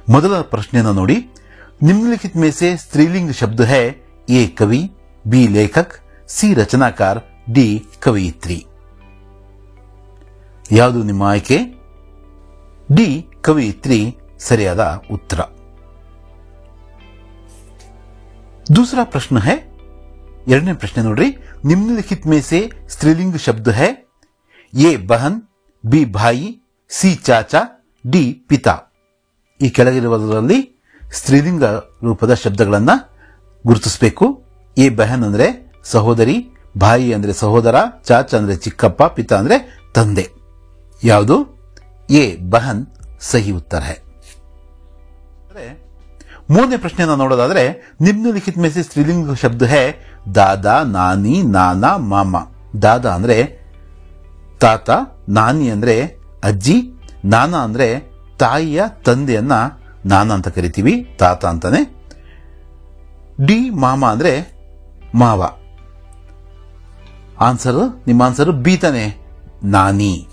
ಮೊದಲ ಪ್ರಶ್ನೆಯನ್ನು ನೋಡಿ. निम्नलिखित में से स्त्रीलिंग शब्द है ए कवि, बी लेखक, सी रचनाकार, डी कवयित्री. ಯಾವುದು ನಿಮ್ಮ ಆಯ್ಕೆ? ಡಿ ಕವಯಿತ್ರಿ ಸರಿಯಾದ ಉತ್ತರ. दूसरा प्रश्न है, ಎರಡನೇ ಪ್ರಶ್ನೆ ನೋಡ್ರಿ. निम्नलिखित में से स्त्रीलिंग शब्द है ए बहन, बी भाई, सी चाचा, डी पिता. ಈ ಕೆಳಗಿರುವುದರಲ್ಲಿ ಸ್ತ್ರೀಲಿಂಗ ರೂಪದ ಶಬ್ದಗಳನ್ನ ಗುರುತಿಸಬೇಕು. ಎ ಬಹನ್ ಅಂದ್ರೆ ಸಹೋದರಿ, ಭಾಯಿ ಅಂದ್ರೆ ಸಹೋದರ, ಚಾಚಾ ಅಂದ್ರೆ ಚಿಕ್ಕಪ್ಪ, ಪಿತಾ ಅಂದ್ರೆ ತಂದೆ. ಯಾವುದು? ಎ ಬಹನ್ ಸಹಿ ಉತ್ತರ है. ಮೂರನೇ ಪ್ರಶ್ನೆಯನ್ನು ನೋಡೋದಾದ್ರೆ, निम्नलिखित में से स्त्रीलिंग शब्द है दादा, नानी, नाना, मामा. दादा ಅಂದ್ರೆ ತಾತ, ನಾನಿ ಅಂದ್ರೆ ಅಜ್ಜಿ, ನಾನಾ ಅಂದ್ರೆ ತಾಯಿಯ ತಂದೆಯನ್ನ ನಾನಾ ಅಂತ ಕರಿತೀವಿ, ತಾತ ಅಂತಾನೆ. ಡಿ ಮಾಮ ಅಂದ್ರೆ ಮಾವ. ಆನ್ಸರ್, ನಿಮ್ಮ ಆನ್ಸರ್ ಬಿ ತಾನೆ, ನಾನಿ.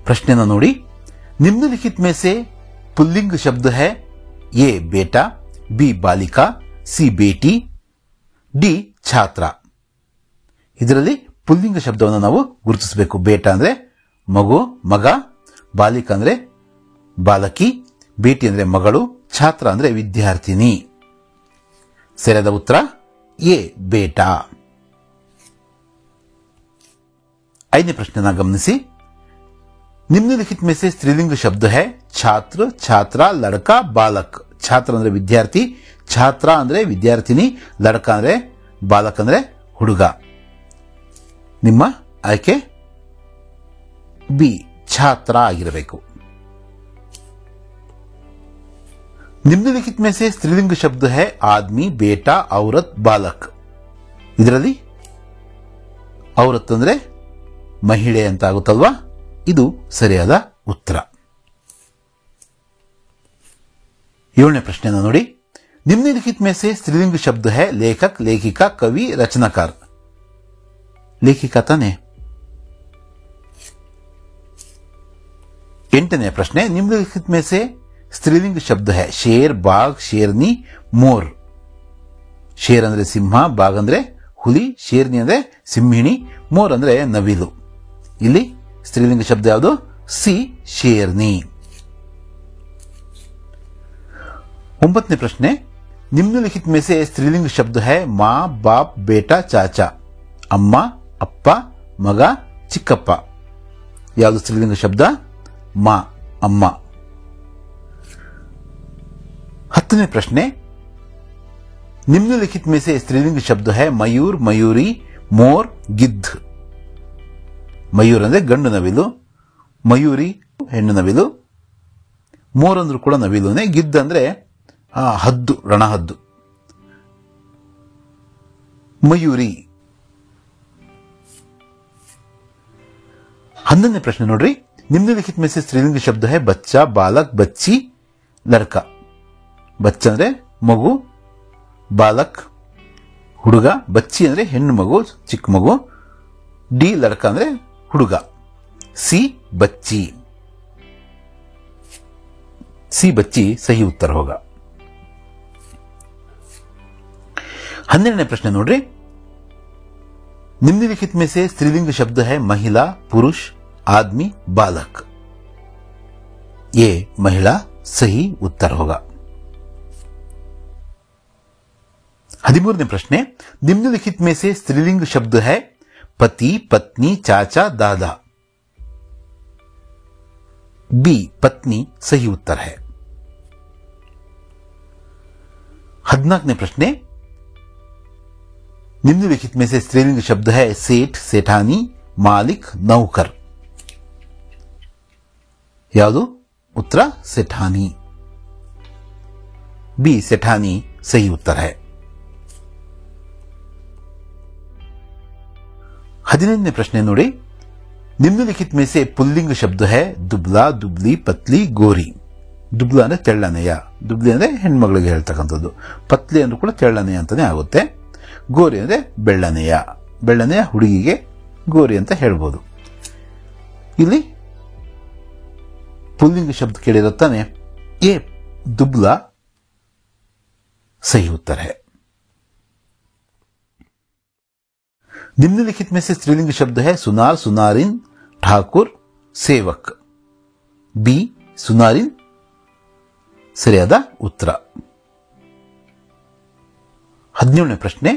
ಪ್ರಶ್ನೆನ ನೋಡಿ. निम्नलिखित में से पुल्लिंग शब्द है ए बेटा, बी बालिका, सी बेटी, ಡಿ ಛಾತ್ರ. ಇದರಲ್ಲಿ ಪುಲ್ಲಿಂಗ ಶಬ್ದವನ್ನು ನಾವು ಗುರುತಿಸಬೇಕು. ಬೇಟ ಅಂದ್ರೆ ಮಗು, ಮಗ, ಬಾಲಿಕ ಅಂದ್ರೆ ಬಾಲಕಿ, ಬೇಟಿ ಅಂದ್ರೆ ಮಗಳು, ಛಾತ್ರ ಅಂದ್ರೆ ವಿದ್ಯಾರ್ಥಿನಿ. ಸರಿಯಾದ ಉತ್ತರ ಎ ಬೇಟಾ. ಐದನೇ ಪ್ರಶ್ನೆನ ಗಮನಿಸಿ. निम्नलिखित में से स्त्रीलिंग शब्द है छात्र, छात्रा, लड़का, बालक. छात्र ಅಂದ್ರೆ ವಿದ್ಯಾರ್ಥಿ, ಛಾತ್ರ ಅಂದ್ರೆ ವಿದ್ಯಾರ್ಥಿನಿ, ಲಡಕ ಅಂದ್ರೆ ಬಾಲಕ ಅಂದ್ರೆ ಹುಡುಗ. ನಿಮ್ಮ ಆಯ್ಕೆ ಬಿ ಛಾತ್ರ ಆಗಿರಬೇಕು. निम्नलिखित में से स्त्रीलिंग शब्द है आदमी, बेटा, औरत, बालक. ಇದರಲ್ಲಿ ಔರತ್ ಅಂದ್ರೆ ಮಹಿಳೆ ಅಂತ ಆಗುತ್ತಲ್ವಾ? ಇದು ಸರಿಯಾದ ಉತ್ತರ. ಏಳನೇ ಪ್ರಶ್ನೆನ ನೋಡಿ. निम्नलिखित में से स्त्रीलिंग शब्द है लेखक, लेखिका, कवि, रचनाकार. ಲೇಖಿಕ ತಾನೆ. ಎಂಟನೇ ಪ್ರಶ್ನೆ. निम्नलिखित में से स्त्रीलिंग शब्द है शेर, बाघ, शेरनी, मोर. ಶೇರ್ ಅಂದ್ರೆ ಸಿಂಹ, ಬಾಘ್ ಅಂದ್ರೆ ಹುಲಿ, ಶೇರ್ನಿ ಅಂದ್ರೆ ಸಿಂಹಿಣಿ, ಮೋರ್ ಅಂದ್ರೆ ನವಿಲು. ಇಲ್ಲಿ ಸ್ತ್ರೀಲಿಂಗ ಶಬ್ದ ಯಾವುದು? ಸಿ ಶೇರ್ನಿ. ಒಂಬತ್ತನೇ ಪ್ರಶ್ನೆ. निम्नलिखित में से स्त्रीलिंग शब्द है माँ, बाप, बेटा, चाचा. ಅಮ್ಮ, ಅಪ್ಪ, ಮಗ, ಚಿಕ್ಕಪ್ಪ. ಯಾವುದು ಸ್ತ್ರೀಲಿಂಗ ಶಬ್ದ? ಮಾ, ಅಮ್ಮ. ಹತ್ತನೇ ಪ್ರಶ್ನೆ. निम्नलिखित में से स्त्रीलिंग शब्द है मयूर, मयूरी, मोर, गिद्ध. ಮಯೂರ್ ಅಂದ್ರೆ ಗಂಡು ನವಿಲು, ಮಯೂರಿ ಹೆಣ್ಣು ನವಿಲು, ಮೋರ್ ಅಂದ್ರೂ ಕೂಡ ನವಿಲುನೆ, ಗಿದ್ದ ಅಂದ್ರೆ ಹದ್ದು, ರಣಹದ್ದು. ಮಯೂರಿ. 11ನೇ ಪ್ರಶ್ನೆ ನೋಡ್ರಿ. निम्नलिखित में से स्त्रीलिंग शब्द है बच्चा, बालक, बच्ची, लड़का. ಬಚ್ಚ ಅಂದ್ರೆ ಮಗು, ಬಾಲಕ್ ಹುಡುಗ, ಬಚ್ಚಿ ಅಂದ್ರೆ ಹೆಣ್ಣು ಮಗು, ಚಿಕ್ಕ ಮಗು, ಡಿ ಲಡ್ಕ ಅಂದ್ರೆ ಹುಡುಗ, ಸಿ ಬಚ್ಚಿ. ಸಿ ಬಚ್ಚಿ ಸಹಿ ಉತ್ತರ ಹೋಗ. 12ನೇ ಪ್ರಶ್ನೆ ನೋಡ್ರಿ. निम्नलिखित में से स्त्रीलिंग शब्द है महिला, पुरुष, आदमी, बालक. ये महिला सही उत्तर होगा. 13ನೇ ಪ್ರಶ್ನೆ. निम्नलिखित में से स्त्रीलिंग शब्द है पति, पत्नी, चाचा, दादा. बी पत्नी सही उत्तर है. 14ನೇ ಪ್ರಶ್ನೆ. निम्नलिखित में से स्त्रीलिंग शब्द है सेठ, सेठानी, मालिक, नौकर. ಯಾವುದು उत्तर? सेठानी. बी सेठानी सही उत्तर है. 15ನೇ ಪ್ರಶ್ನೆ ನೋಡಿ. निम्नलिखित में से पुल्लिंग शब्द है दुबला, दुबली, पतली, गोरी. ದುಬ್ಲ ಅಂದ್ರೆ ತೆಳ್ಳನೆಯ, ದುಬ್ಲಿ ಅಂದ್ರೆ ಹೆಣ್ಮಗಳಿಗೆ ಹೇಳ್ತಕ್ಕಂಥದ್ದು, ಪತ್ಲಿ ಅಂದ್ರೂ ಕೂಡ ತೆಳ್ಳನೆಯ ಅಂತಾನೆ ಆಗುತ್ತೆ. ಗೋರಿ ಅಂದ್ರೆ ಬೆಳ್ಳನೆಯ, ಬೆಳ್ಳನೆಯ ಹುಡುಗಿಗೆ ಗೋರಿ ಅಂತ ಹೇಳ್ಬೋದು. ಇಲ್ಲಿ पुल्लिंग शब्द केಳಿರುತ್ತಾನೆ ये दुबला सही उत्तर है। निम्नलिखित में से स्त्रीलिंग शब्द है सुनार, सुनारिन, ठाकुर, सेवक। बी सुनारिन ಸರಿಯಾದ ಉತ್ತರ। 17ನೇ ಪ್ರಶ್ನೆ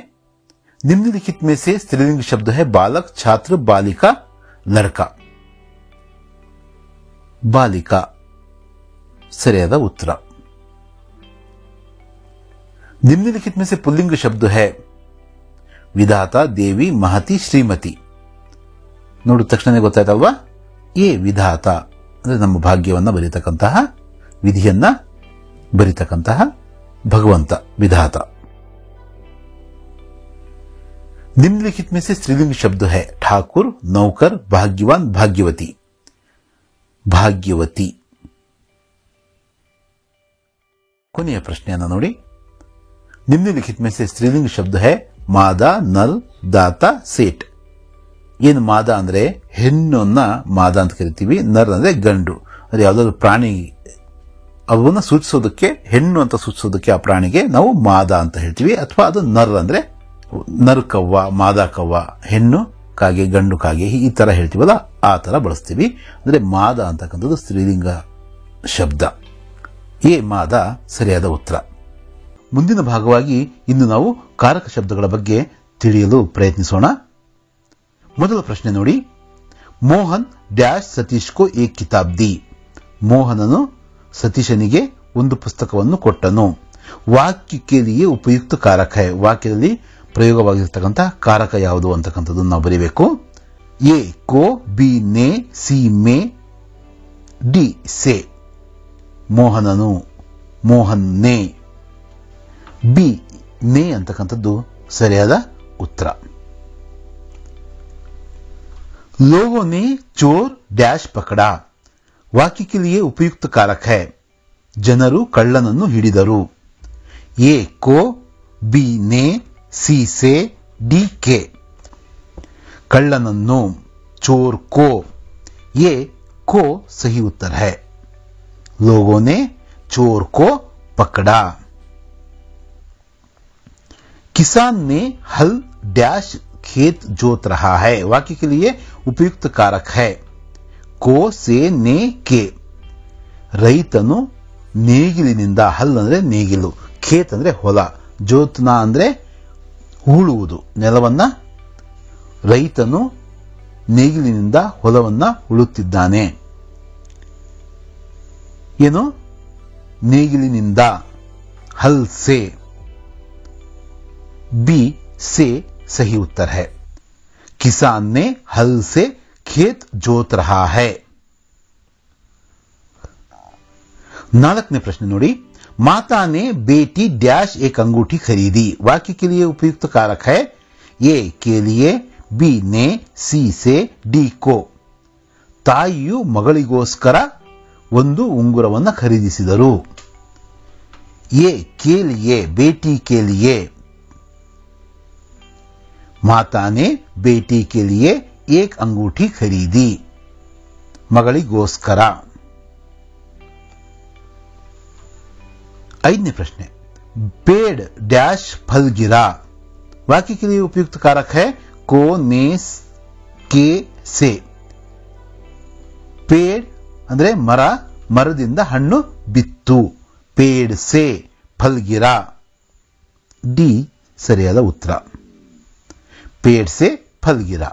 निम्नलिखित में से स्त्रीलिंग शब्द है बालक, छात्र, बालिका, लड़का। बालिका सरियाದ उत्तर। निम्नलिखित में से पुल्लिंग शब्द है विधाता, देवी, महती, श्रीमती। ನೋಡಿದ ತಕ್ಷಣ ಗೊತ್ತಾಯ್ತಲ್ವಾ, ಎ ವಿಧಾತ ಅಂದ್ರೆ ನಮ್ಮ ಭಾಗ್ಯವನ್ನ ಬರೀತಕ್ಕಂತಹ, ವಿಧಿಯನ್ನ ಬರೀತಕ್ಕಂತಹ ಭಗವಂತ ವಿಧಾತ। निम्नलिखित में से स्त्रीलिंग शब्द है ठाकुर, नौकर, भाग्यवान, भाग्यवती। भाग्यवती ಕೊನೆಯ ಪ್ರಶ್ನೆಯನ್ನು ನೋಡಿ। निम्नलिखित में से स्त्रीलिंग शब्द है मादा, नर, दाता, सेठ। ಏನು ಮಾದ ಅಂದ್ರೆ ಹೆಣ್ಣನ್ನ ಮಾದ ಅಂತ ಕರಿತೀವಿ, ನರ್ ಅಂದ್ರೆ ಗಂಡು। ಅದು ಯಾವುದಾದ್ರು ಪ್ರಾಣಿ ಅವನ್ನ ಸೂಚಿಸೋದಕ್ಕೆ, ಹೆಣ್ಣು ಅಂತ ಸೂಚಿಸೋದಕ್ಕೆ ಆ ಪ್ರಾಣಿಗೆ ನಾವು ಮಾದ ಅಂತ ಹೇಳ್ತೀವಿ, ಅಥವಾ ಅದು ನರ್ ಅಂದ್ರೆ ನರ್ ಕವ್ವ, ಮಾದ ಕವ್ವ, ಹೆಣ್ಣು ಕಾಗೆ, ಗಂಡು ಕಾಗೆ, ಈ ತರ ಹೇಳ್ತೀವಲ್ಲ ಆ ತರ ಬಳಸ್ತೀವಿ। ಅಂದ್ರೆ ಮಾದ ಅಂತಕ್ಕಂಥದ್ದು ಸ್ತ್ರೀಲಿಂಗ ಶಬ್ದ। ಎ ಮಾದ ಸರಿಯಾದ ಉತ್ತರ। ಮುಂದಿನ ಭಾಗವಾಗಿ ಇನ್ನು ನಾವು ಕಾರಕ ಶಬ್ದಗಳ ಬಗ್ಗೆ ತಿಳಿಯಲು ಪ್ರಯತ್ನಿಸೋಣ। ಮೊದಲ ಪ್ರಶ್ನೆ ನೋಡಿ, ಮೋಹನ್ ಡ್ಯಾಶ್ ಸತೀಶ್ ಕೋ ಏಕ್ ಕಿತಾಬ್ ದಿ। ಮೋಹನನು ಸತೀಶನಿಗೆ ಒಂದು ಪುಸ್ತಕವನ್ನು ಕೊಟ್ಟನು। ವಾಕ್ಯಕ್ಕೆ ಲಿಯೇ ಉಪಯುಕ್ತ ಕಾರಕ ಹೈ। ವಾಕ್ಯದಲ್ಲಿ ಪ್ರಯೋಗವಾಗಿರ್ತಕ್ಕಂತಹ ಕಾರಕ ಯಾವುದು ಅಂತಕ್ಕಂಥದ್ದನ್ನು ನಾವು ಬರೀಬೇಕು। ಎ ಕೋ, ಬಿ ನೆ, ಸಿ ಮೇ, ಡಿ ಸೆ। ಮೋಹನನು, ಮೋಹನ್ ನೆ, ಬಿ ನೆ ಅಂತಕ್ಕಂಥದ್ದು ಸರಿಯಾದ ಉತ್ತರ। लोगों ने चोर डैश पकड़ा। वाक्य के लिए उपयुक्त कारक है ಜನರು ಕಳ್ಳನನ್ನು ಹಿಡಿದರು। ಎ ಕೋ, ಬಿ ನೆ, ಸಿ ಸೆ, ಡಿ ಕೆ। ಕಳ್ಳನನ್ನು, चोर को, ये को सही उत्तर है। लोगों ने चोर को पकड़ा। किसान ने हल डैश खेत जोत रहा है। वाक्य के लिए उपयुक्त कारक है को, से, ने, के। ರೈತನು ನೇಗಿಲಿನಿಂದ, ಹಲ್ ಅಂದ್ರೆ ನೇಗಿಲು, ಖೇತ್ ಅಂದ್ರೆ ಹೊಲ, ಜೋತ್ನ ಅಂದ್ರೆ ಹೂಳುವುದು ನೆಲವನ್ನ, ರೈತನು ನೇಗಿಲಿನಿಂದ ಹೊಲವನ್ನ ಉಳುತ್ತಿದ್ದಾನೆ। ಏನು ನೇಗಿಲಿನಿಂದ, ಹಲ್ ಸೆ। बी से सही उत्तर है। किसान ने हल से खेत जोत रहा है। 4ನೇ प्रश्न नोड़ी, माता ने बेटी डैश एक अंगूठी खरीदी। वाक्य के लिए उपयुक्त कारक है ए के लिए, बी ने, सी से, डी को। ತಾಯಿಯು ಮಗಳಿಗೋಸ್ಕರ ಒಂದು ಉಂಗುರವನ್ನು ಖರೀದಿಸಿದರು। ಎ के लिए, बेटी के लिए। माता ने बेटी के लिए एक अंगूठी खरीदी, मಗಳಿಗೋಸ್ಕರ। 5ನೇ प्रश्न, पेड़ डैश फल गिरा। वाक्य के लिए उपयुक्त कारक है को, ने, के, से। पेड़ ಅಂದ್ರೆ ಮರ, ಮರದಿಂದ ಹಣ್ಣು ಬಿತ್ತು, पेड़ से फल गिरा। ಡಿ ಸರಿಯಾದ ಉತ್ತರ। पेड़ से फल गिरा।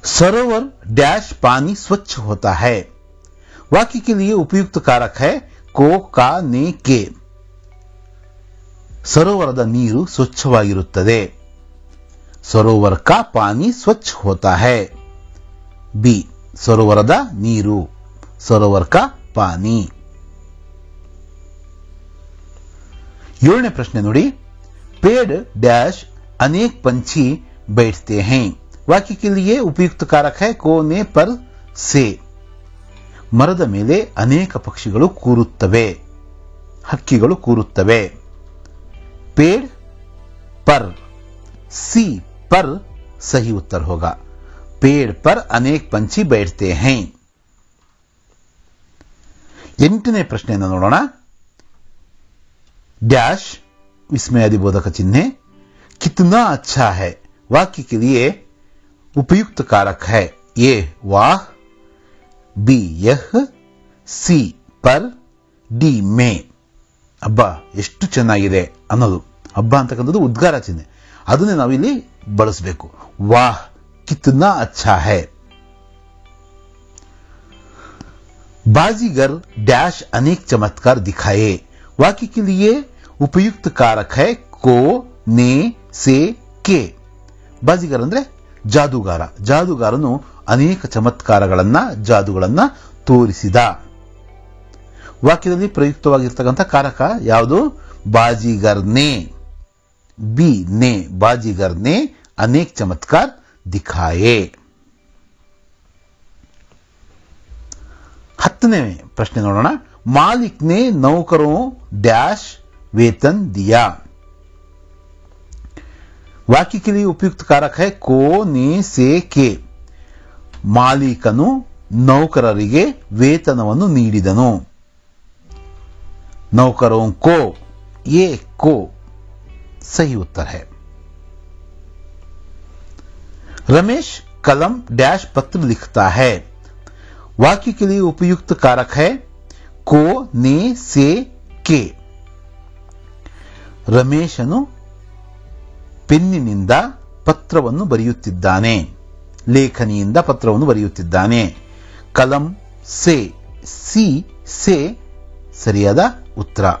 सरोवर डैश पानी स्वच्छ होता है। वाक्य के लिए उपयुक्त कारक है को, का, ने, के। सरोवರದ ನೀರು ಸ್ವಚ್ಛವಾಗಿರುತ್ತದೆ। सरोवर का पानी स्वच्छ होता है। बी सरोवರದ ನೀರು, सरोवर का पानी। 7ನೇ ಪ್ರಶ್ನೆ ನೋಡಿ, पेड़ डैश अनेक पंछी बैठते हैं। वाक्य के लिए उपयुक्त कारक है को, ने, पर, से। ಮರದ ಮೇಲೆ ಅನೇಕ ಪಕ್ಷಿಗಳು ಕೂರುತ್ತವೆ, ಹಕ್ಕಿಗಳು ಕೂರುತ್ತವೆ। पेड़ पर, सी पर सही उत्तर होगा। पेड़ पर अनेक पंछी बैठते हैं। ಎಂಟನೇ ಪ್ರಶ್ನೆಯನ್ನು ನೋಡೋಣ. ಡ್ಯಾಶ್ ವಿಸ್ಮಯಾದಿಬೋಧಕ ಚಿಹ್ನೆ कितना अच्छा है वाक्य के लिए उपयुक्त कारक है. ए वाह, बी यह, ಸಿ पर, ಡಿ ಮೇ. ಹಬ್ಬ ಎಷ್ಟು ಚೆನ್ನಾಗಿದೆ ಅನ್ನೋದು. ಹಬ್ಬ ಅಂತಕ್ಕಂಥದ್ದು ಉದ್ಗಾರ ಚಿಹ್ನೆ, ಅದನ್ನೇ ನಾವಿಲ್ಲಿ ಬಳಸಬೇಕು. ವಾಹ್ ಕಿತ್ನಾ ಅಚ್ಚಾ ಹೈ. बाजीगर डैश अनेक चमत्कार दिखाए. वाक्य के लिए उपयुक्त कारक है को, ने, से, के. ಬಾಜಿಗರ್ ಅಂದ್ರೆ ಜಾದೂಗಾರ. ಜಾದೂಗಾರನು ಅನೇಕ ಚಮತ್ಕಾರಗಳನ್ನ, ಜಾದುಗಳನ್ನ ತೋರಿಸಿದ. ವಾಕ್ಯದಲ್ಲಿ ಪ್ರಯುಕ್ತವಾಗಿರ್ತಕ್ಕಂಥ ಕಾರಕ ಯಾವುದು? ಬಾಜಿಗರ್ ನೇ. ಬಿ ನೇ, ಬಾಜಿಗರ್ ನೇ ಅನೇಕ ಚಮತ್ಕಾರ ದಿಖಾಯೆ. 10ನೇ ಪ್ರಶ್ನೆ ನೋಡೋಣ. ಮಾಲಿಕ್ ನೇ ನೌಕರೋ ಡ್ಯಾಶ್ ವೇತನ್ ದಿಯಾ. वाक्य के लिए उपयुक्त कारक है को, ने, से, के. ಮಾಲೀಕನು ನೌಕರರಿಗೆ ವೇತನವನ್ನು ನೀಡಿದನು. नौकरों को, ये को सही उत्तर है. रमेश कलम डैश पत्र लिखता है. वाक्य के लिए उपयुक्त कारक है को, ने, से, के. ರಮೇಶನು ಪೆನ್ನಿನಿಂದ ಪತ್ರವನ್ನು ಬರೆಯುತ್ತಿದ್ದಾನೆ. ಲೇಖನಿಯಿಂದ ಪತ್ರವನ್ನು ಬರೆಯುತ್ತಿದ್ದಾನೆ. ಕಲಂ ಸೆ, ಸಿ, ಸೆ ಸರಿಯಾದ ಉತ್ತರ.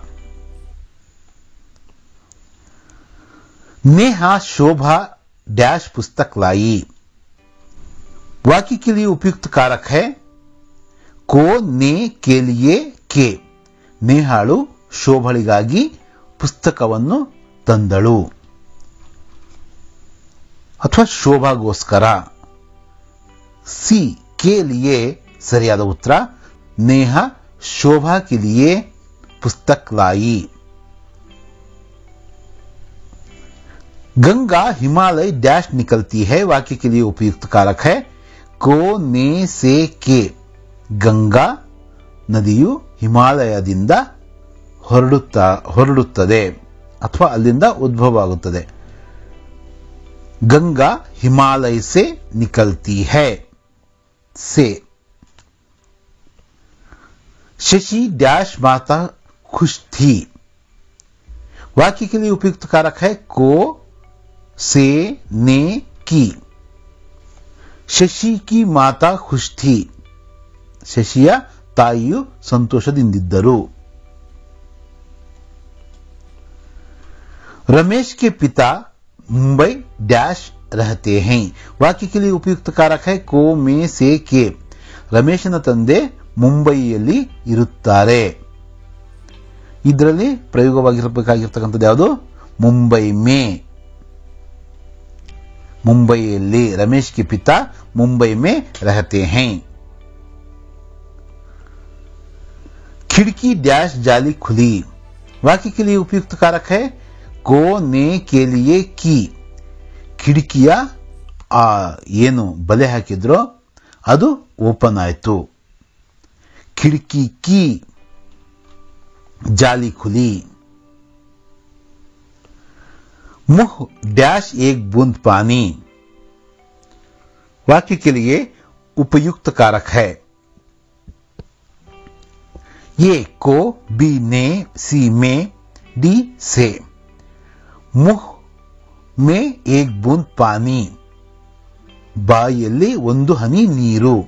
नेहा शोभा डैश पुस्तक लाई. वाक्य के लिए उपयुक्त कारक है को, ने, के लिए, के. ನೇಹಾಳು ಶೋಭಳಿಗಾಗಿ ಪುಸ್ತಕವನ್ನು ತಂದಳು ಅಥವಾ ಶೋಭಾಗೋಸ್ಕರ. ಸಿ, के लिए ಸರಿಯಾದ ಉತ್ತರ. नेहा शोभा के लिए पुस्तक लाई. गंगा हिमालय डैश निकलती है. वाक्य के लिए उपयुक्त कारक है को, ने, से, के. गंगा ನದಿಯು ಹಿಮಾಲಯದಿಂದ ಹೊರಡುತ್ತದೆ ಅಥವಾ ಅಲ್ಲಿಂದ ಉದ್ಭವ ಆಗುತ್ತದೆ. गंगा हिमालय से निकलती है. से. शशि डैश माता खुश थी. वाक्य के लिए उपयुक्त कारक है को, से, ने, की. ಶಶಿ ಕಿ ಮಾತಾ ಖುಷ್ ಥಿ. ಶಶಿಯ ತಾಯಿಯು ಸಂತೋಷದಿಂದಿದ್ದರು. रमेश के पिता मुंबई डैश रहते हैं. वाक्य के लिए उपयुक्त कारक है को, में, से, के. ರಮೇಶನ ತಂದೆ ಮುಂಬಯಿಯಲ್ಲಿ ಇರುತ್ತಾರೆ. ಇದರಲ್ಲಿ ಪ್ರಯೋಗವಾಗಿರಬೇಕಾಗಿರ್ತಕ್ಕಂಥದ್ದು ಯಾವುದು? ಮುಂಬೈ ಮೇ. ಮುಂಬಯಿಯಲ್ಲಿ. रमेश के पिता मुंबई में रहते हैं. खिड़की डैश जाली खुली. वाक्य के लिए उपयुक्त कारक है को, ने, के लिए, की. ಕಿಟಕಿಯ ಏನು ಬಲೆ ಹಾಕಿದ್ರೋ ಅದು ಓಪನ್ ಆಯಿತು. खिड़की की जाली खुली. मुह डैश एक बूंद पानी. वाक्य के लिए उपयुक्त कारक है ये को, बी ने, सी में, डी से. मुह में एक बूंद पानी. ಬಾಯಿಯಲ್ಲಿ ಒಂದು ಹನಿ ನೀರು.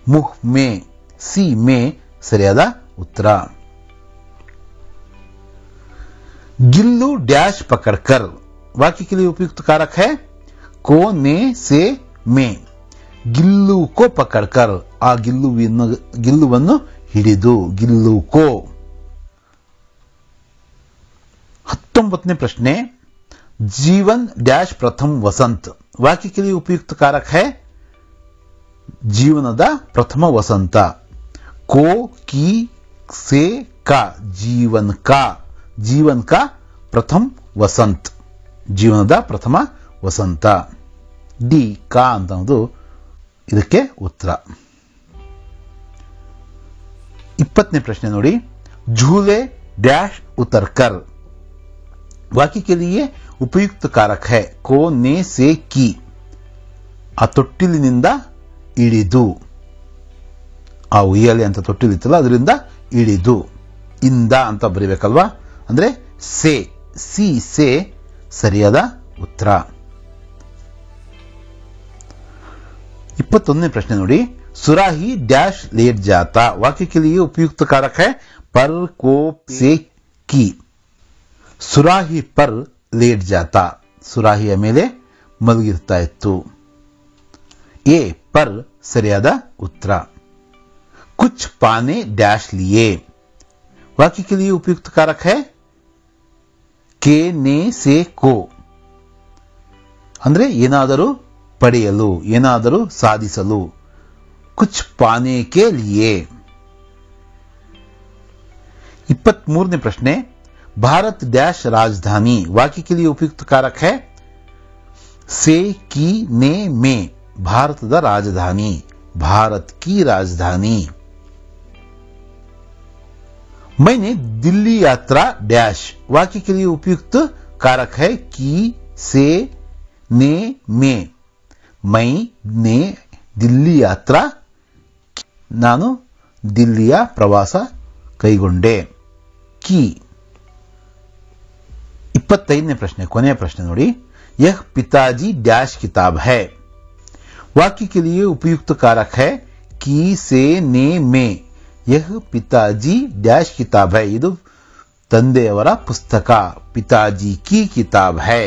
ಮುಹ್ ಮೇ, ಸಿ ಮೇ ಸರಿಯಾದ ಉತ್ತರ. गिल्लू डैश पकड़कर. वाक्य के लिए उपयुक्त कारक है को, ने, से, में. ಗಿಲ್ಲು को पकड़कर. ಆ ಗಿಲ್ಲುವನ್ನು ಹಿಡಿದು. ಗಿಲ್ಲು को. 19ನೇ ಪ್ರಶ್ನೆ. जीवन डैश प्रथम वसंत. वाक्य के लिए उपयुक्त कारक है ಜೀವನದ ಪ್ರಥಮ ವಸಂತ. को, की, से, का. जीवन का. जीवन का प्रथम वसंत. ಜೀವನದ ಪ್ರಥಮ ವಸಂತ. ಡಿ ಕಾ ಅಂತ ಇದಕ್ಕೆ ಉತ್ತರ. 20ನೇ ಪ್ರಶ್ನೆ ನೋಡಿ, झूले डैश उतर कर वाक्य के लिए उपयुक्त कारक है कोने से की. ಆ ತೊಟ್ಟಿಲಿನಿಂದ ಇಳಿದು, ಆ ಉಯ್ಯಾಲೆ ಅಂತ ತೊಟ್ಟಿಲಿತ್ತಲ್ಲ ಅದರಿಂದ ಇಳಿದು, ಇಂದ ಅಂತ ಬರೀಬೇಕಲ್ವಾ, ಅಂದ್ರೆ ಸೇ, ಸಿ ಸೇ ಸರಿಯಾದ ಉತ್ತರ. 21ನೇ ಪ್ರಶ್ನೆ ನೋಡಿ, सुराही डैश लेट जाता वाक्य के लिए उपयुक्त कारक है पर को से की. ಸುರಾಹಿ ಪರ್ ಲೇಟ್ ಜಾತಾ, ಸುರಾಹಿಯ ಮೇಲೆ ಮಲಗಿರ್ತಾ ಇತ್ತು. ಎ ಪರ್ ಸರಿಯಾದ ಉತ್ತರ. कुछ पाने डैश लिए वाक्य के लिए उपयुक्त कारक है के ने से को, ಅಂದ್ರೆ ಏನಾದರೂ ಪಡೆಯಲು, ಏನಾದರೂ ಸಾಧಿಸಲು. कुछ पाने के लिए. 23ನೇ ಪ್ರಶ್ನೆ, भारत डैश राजधानी वाक्य के लिए उपयुक्त कारक है से की ने में, ಭಾರತದ ರಾಜಧಾನಿ, भारत की राजधानी. मैंने दिल्ली यात्रा डैश वाक्य के लिए उपयुक्त कारक है की से ने में. मैंने दिल्ली यात्रा, ನಾನು ದಿಲ್ಲಿಯ ಪ್ರವಾಸ ಕೈಗೊಂಡೆ. ಕಿ. 25ನೇ ಪ್ರಶ್ನೆ, ಕೊನೆಯ ಪ್ರಶ್ನೆ ನೋಡಿ, यह पिताजी डैश किताब है वाक्य के लिए उपयुक्त कारक है की से ने में. यह पिताजी डैश किताब है, ಇದು ತಂದೆಯವರ ಪುಸ್ತಕ, ಪಿತಾಜಿ ಕಿ ಕಿತಾಬ್ ಹೈ.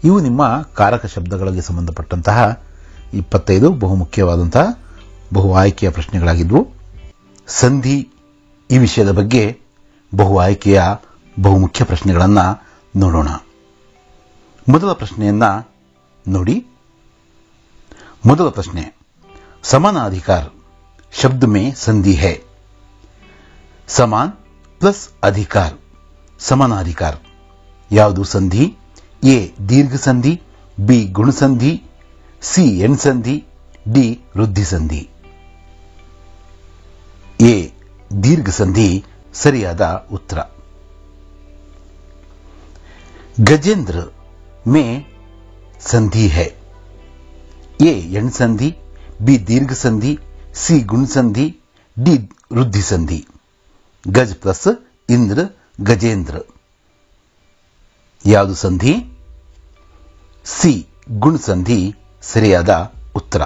ಇವು ನಿಮ್ಮ ಕಾರಕ ಶಬ್ದಗಳಿಗೆ ಸಂಬಂಧಪಟ್ಟಂತಹ 25 ಬಹುಮುಖ್ಯವಾದಂತಹ ಬಹು ಆಯ್ಕೆಯ ಪ್ರಶ್ನೆಗಳಾಗಿದ್ವು. ಸಂಧಿ ಈ ವಿಷಯದ ಬಗ್ಗೆ ಬಹು ಆಯ್ಕೆಯ ಬಹುಮುಖ್ಯ ಪ್ರಶ್ನೆಗಳನ್ನು ನೋಡೋಣ. ಮೊದಲ ಪ್ರಶ್ನೆಯನ್ನ ನೋಡಿ. ಮೊದಲ ಪ್ರಶ್ನೆ, समानाधिकार शब्द में संधि है. समान प्लस अधिकार, समानाधिकार ಯಾವುದು ಸಂಧಿ? ಎ ದೀರ್ಘ ಸಂಧಿ, ಬಿ ಗುಣ ಸಂಧಿ, ಸಿ ಎಣ್ ಸಂಧಿ, ಡಿ ವೃದ್ಧಿ ಸಂಧಿ. ಎ ದೀರ್ಘ ಸಂಧಿ ಸರಿಯಾದ ಉತ್ತರ. गजेंद्र में संधि है. ए एण संधि, बी दीर्घ संधि, सी गुण संधि, डी वृद्धि संधि. गज प्लस इंद्र गजेंद्र ಯಾವುದು ಸಂಧಿ? ಸಿ ಗುಣ ಸಂಧಿ ಸರಿಯಾದ ಉತ್ತರ.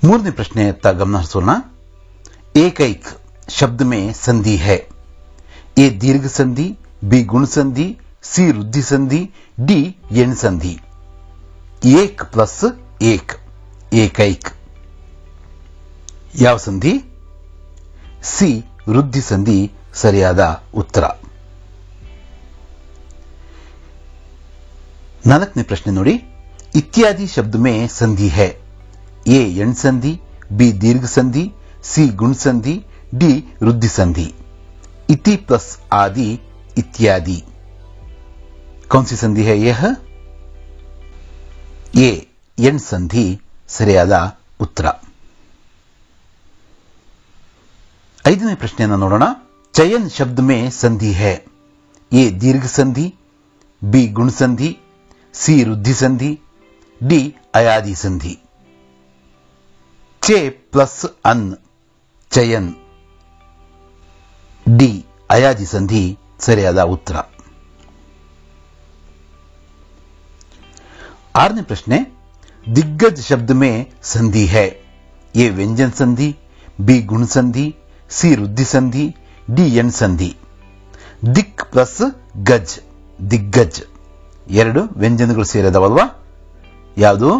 ಮೂರನೇ ಪ್ರಶ್ನೆಯತ್ತ ಗಮನ ಹರಿಸೋಣ. ಏಕೈಕ್ ಶಬ್ದ ಮೇ ಸಂಧಿ है. ए दीर्घ संधि, बी गुण संधि, सी वृद्धि संधि, डी एण संधि. एक प्लस एक ಏಕೈಕ್ ಯಾವ ಸಂಧಿ? ಸಿ ವೃದ್ಧಿ ಸಂಧಿ ಸರಿಯಾದ ಉತ್ತರ. ನಾಲ್ಕನೇ ಪ್ರಶ್ನೆ ನೋಡಿ. इत्यादि शब्द में संधि है. ए एण संधि, बी दीर्घ संधि, सी गुण संधि, डी वृद्धि संधि. इति प्लस आदि इत्यादि कौन सी संधि है यह? ए एण संधि ಸರಿಯಾದ ಉತ್ತರ. ಐದನೇ ಪ್ರಶ್ನೆಯನ್ನು ನೋಡೋಣ. चयन शब्द में संधि है. ए दीर्घ संधि, बी गुण संधि, सी वृद्धि संधि, डी अयादि संधि. चे प्लस अन चयन, डी अयादि संधि ಸರಿಯಾದ ಉತ್ತರ. आठवीं प्रश्न, दिग्गज शब्द में संधि है. ए व्यंजन संधि, बी गुण संधि, सी वृद्धि संधि, डी एण संधि. दिಕ್ ಪ್ಲಸ್ ಗಜ್ ದಿಗ್ಗಜ್ ಎರಡು ವ್ಯಂಜನಗಳು ಸೇರಿದವಲ್ವಾ? ಯಾವುದು?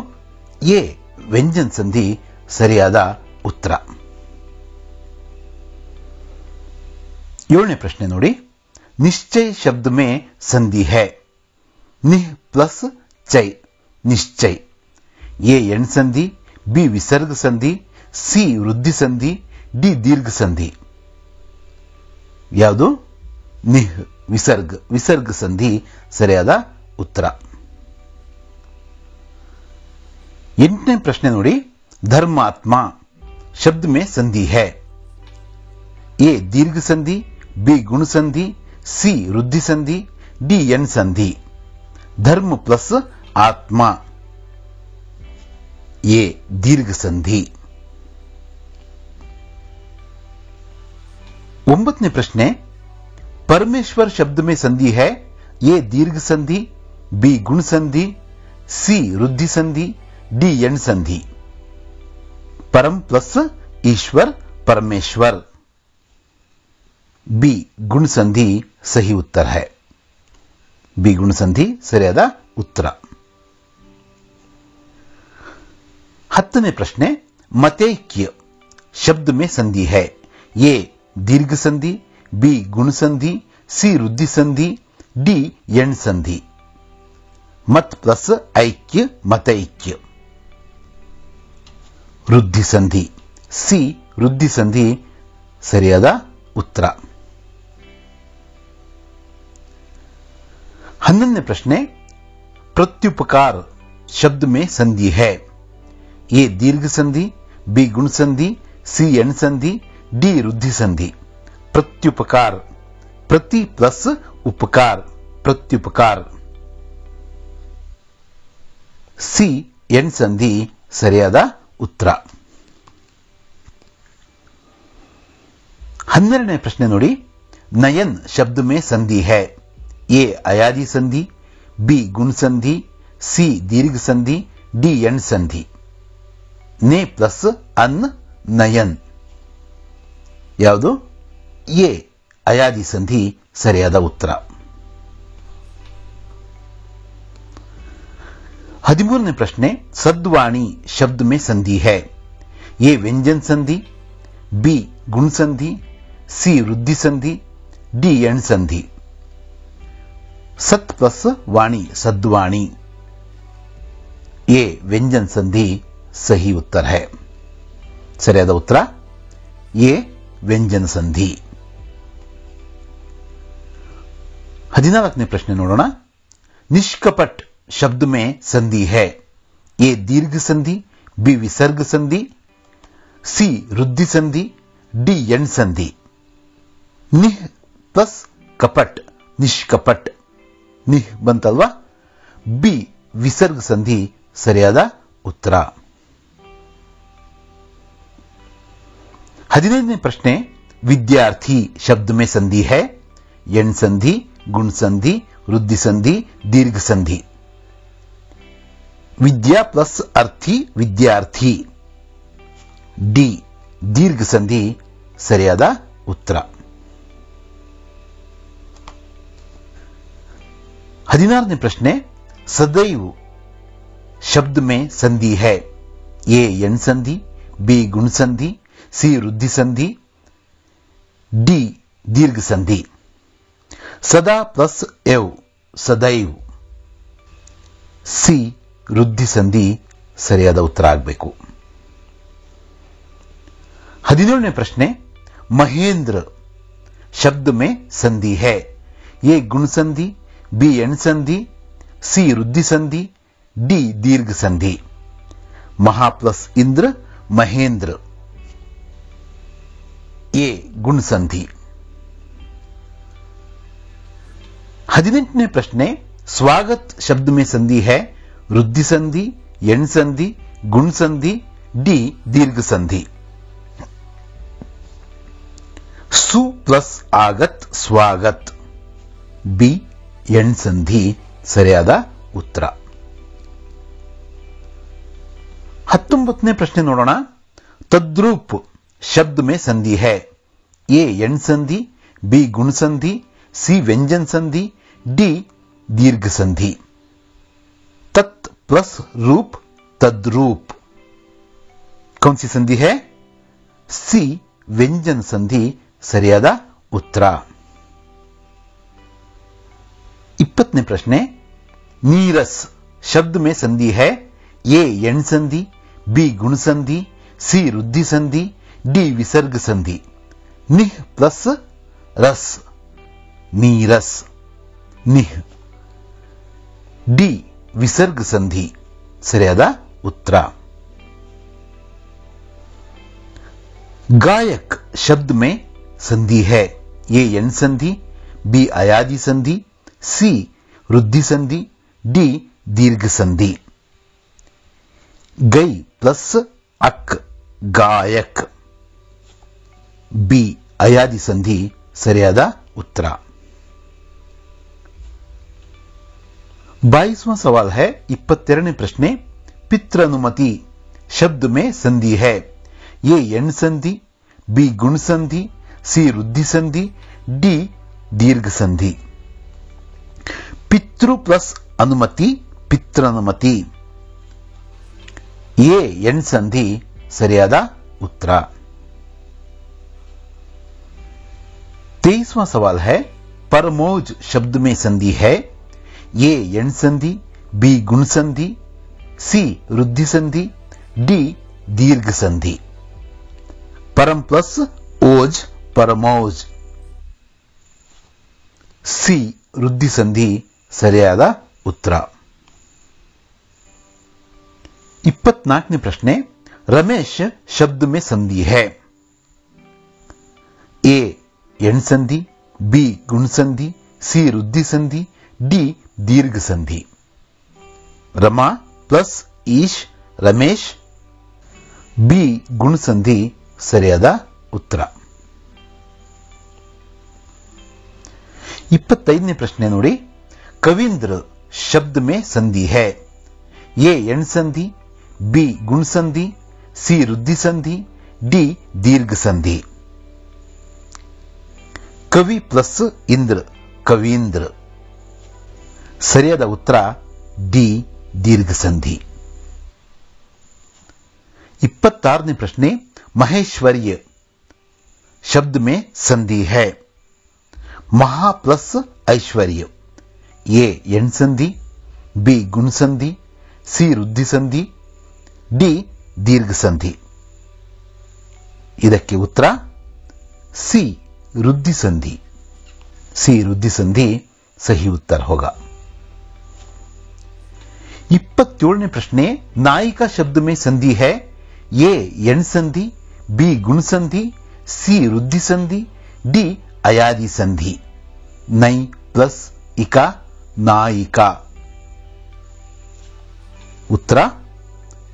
ಎ ವ್ಯಂಜನ ಸಂಧಿ ಸರಿಯಾದ ಉತ್ತರ. ಏಳನೇ ಪ್ರಶ್ನೆ ನೋಡಿ. निश्चय शब्द में संधि है. निह प्लस चय निश्चय. ए एण संधि, बी विसर्ग संधि, सी वृद्धि संधि, डी दीर्घ संधि. ಯಾವುದು? ನಿಹ್ ವಿಸರ್ಗ ವಿಸರ್ಗ ಸಂಧಿ ಸರಿಯಾದ ಉತ್ತರ. ಎಂಟನೇ ಪ್ರಶ್ನೆ ನೋಡಿ. धर्मात्मा शब्द में संधि है। ए दीर्घ संधि, बी गुण संधि, सी रुद्धि संधि, डी यण संधि। धर्म प्लस आत्मा, ये दीर्घ संधि। 9ನೇ ಪ್ರಶ್ನೆ, परमेश्वर शब्द में संधि है। ये दीर्घ संधि, बी गुण संधि, सी रुद्धि संधि, डी यण संधि। परम प्लस ईश्वर परमेश्वर, बी गुण संधि सही उत्तर है। बी गुण संधि ಸರಿಯಾದ ಉತ್ತರ। 10ನೇ ಪ್ರಶ್ನೆ, मतैक्य शब्द में संधि है। ये दीर्घ संधि, बी गुण संधि, सी रुद्धि संधि, डी यण संधि। मत प्लस ऐक्य मतैक्य, रुद्धि संधि, सी रुद्धि संधि ಸರಿಯಾದ ಉತ್ತರ। 11ನೇ ಪ್ರಶ್ನೆ, प्रत्युपकार शब्द में संधि है। ये दीर्घ संधि, बी गुण संधि, सी यण संधि, डी रुद्धि संधि। प्रत्युपकार, प्रति प्लस उपकार, प्रत्युपकार, सी यण संधि ಸರಿಯಾದ ಉತ್ತರ। 12ನೇ ಪ್ರಶ್ನೆ ನೋಡಿ, नयन शब्द में संधि है। ए अयादि संधि, बी गुण संधि, सी दीर्घ संधि, डी यण संधि। ने प्लस अन नयन, ಯಾವುದು? ಎ ಅಯಾದಿ ಸಂಧಿ ಸರಿಯಾದ ಉತ್ತರ। 13ನೇ ಪ್ರಶ್ನೆ, सद्वाणी शब्द में संधि है। ये व्यंजन संधि, बी गुण संधि, सी रुद्धि संधि, डी यण संधि। सत प्लस वाणी सद्वाणी, ये व्यंजन संधि सही उत्तर है। ಸರಿಯಾದ ಉತ್ತರ ये ವ್ಯಂಜನ ಸಂಧಿ। 14ನೇ ಪ್ರಶ್ನೆ ನೋಡೋಣ, निष्कपट शब्द में संधि है। ए दीर्घ संधि, बी विसर्ग संधि, सी रुद्धि संधि, डी यण संधि। निह प्लस कपट निष्कपट, निह ಬಂತಲ್ವಾ, ಬಿ ವಿಸರ್ಗ ಸಂಧಿ ಸರಿಯಾದ ಉತ್ತರ। 15ನೇ ಪ್ರಶ್ನೆ, विद्यार्थी शब्द में संधि है। यण संधि, गुण संधि, रुद्धि संधि, दीर्घ संधि। विद्या प्लस अर्थी विद्यार्थी, डी दीर्घ संधि ಸರಿಯಾದ ಉತ್ತರ। 16ನೇ ಪ್ರಶ್ನೆ, सदैव शब्द में संधि है। ए यण संधि, बी गुण संधि, सी रुद्धि संधि, डी दीर्घ संधि। सदा प्लस एव सदैव, सी रुद्धि संधि ಸರಿಯಾದ ಉತ್ತರ ಆಗಬೇಕು। 17ನೇ ಪ್ರಶ್ನೆ, महेंद्र शब्द में संधि है। ये गुण संधि, बी यण संधि, सी रुद्धि संधि, डी दीर्घ संधि। महा प्लस इंद्र महेंद्र, ये गुण संधि। 18ನೇ ಪ್ರಶ್ನೆ, स्वागत शब्द में संधि है। रुद्धि संधि, यण संधि, गुण संधि, डी दीर्घ संधि। सु प्लस ಆಗತ್ स्वागत, बी यण संधि ಸರಿಯಾದ ಉತ್ತರ। 19ನೇ ಪ್ರಶ್ನೆ ನೋಡೋಣ, तद्रूप शब्द में संधि है। ए यण संधि, बी गुण संधि, सी व्यंजन संधि, डी दीर्घ संधि। तत् प्लस रूप तद्रूप, कौन सी संधि है? सी व्यंजन संधि ಸರಿಯಾದ ಉತ್ತರ। 20ನೇ ಪ್ರಶ್ನೆ, नीरस शब्द में संधि है। ए यण संधि, बी गुण संधि, सी रुद्धि संधि, डी विसर्ग संधि। निह प्लस रस नीरस, निह, डी विसर्ग संधि ಸರಿಯಾದ ಉತ್ತರ। गायक शब्द में संधि है। ए एण संधि, बी अयादि संधि, सी वृद्धि संधि, डी दीर्घ संधि। गई प्लस अक गायक, बी ಅಯಾದಿ ಸಂಧಿ ಸರಿಯಾದ ಉತ್ತರ। 22वां सवाल है 22वें प्रश्न। पितृनुमति शब्द में संधि है। ए एण संधि, बी गुण संधि, सी वृद्धि संधि, डी दीर्घ संधि। पितृ प्लस अनुमति पितृनुमति। ए एण संधि ಸರಿಯಾದ ಉತ್ತರ। 23वां सवाल है परमोज शब्द में संधि है। ए एण संधि, बी गुण संधि, सी वृद्धि संधि, डी दीर्घ संधि। परम प्लस ओज परमोज, सी वृद्धि संधि ಸರಿಯಾದ ಉತ್ತರ। 24ನೇ ಪ್ರಶ್ನೆ। रमेश शब्द में संधि है। ए एण संधि, बी गुण संधि, सी वृद्धि संधि, डी दीर्घ संधि। रमा प्लस ईश रमेश, बी गुण संधि ಸರಿಯಾದ ಉತ್ತರ। 25ನೇ ಪ್ರಶ್ನೆ ನೋಡಿ। कविंद्र शब्द में संधि है। ए एण संधि, बी गुण संधि, सी वृद्धि संधि, डी दीर्घ संधि। कवि प्लस इंद्र कवींद्र ಸರಿಯಾದ ಉತ್ತರ ಡಿ ದೀರ್ಘ ಸಂಧಿ। 26ನೇ ಪ್ರಶ್ನೆ। महेश्वर्य शब्द में संधि है। महा प्लस ऐश्वर्य। ए एण संधि, बी गुण संधि, सी वृद्धि संधि, डी दीर्घ संधि। ಇದಕ್ಕೆ ಉತ್ತರ सी वृद्धि संधि। सी वृद्धि संधि सही उत्तर होगा। 27वें प्रश्न। नायिका शब्द में संधि है। ए एण संधि, बी गुण संधि, सी वृद्धि संधि, डी अयादि संधि। नई प्लस इका नायिका। उत्तर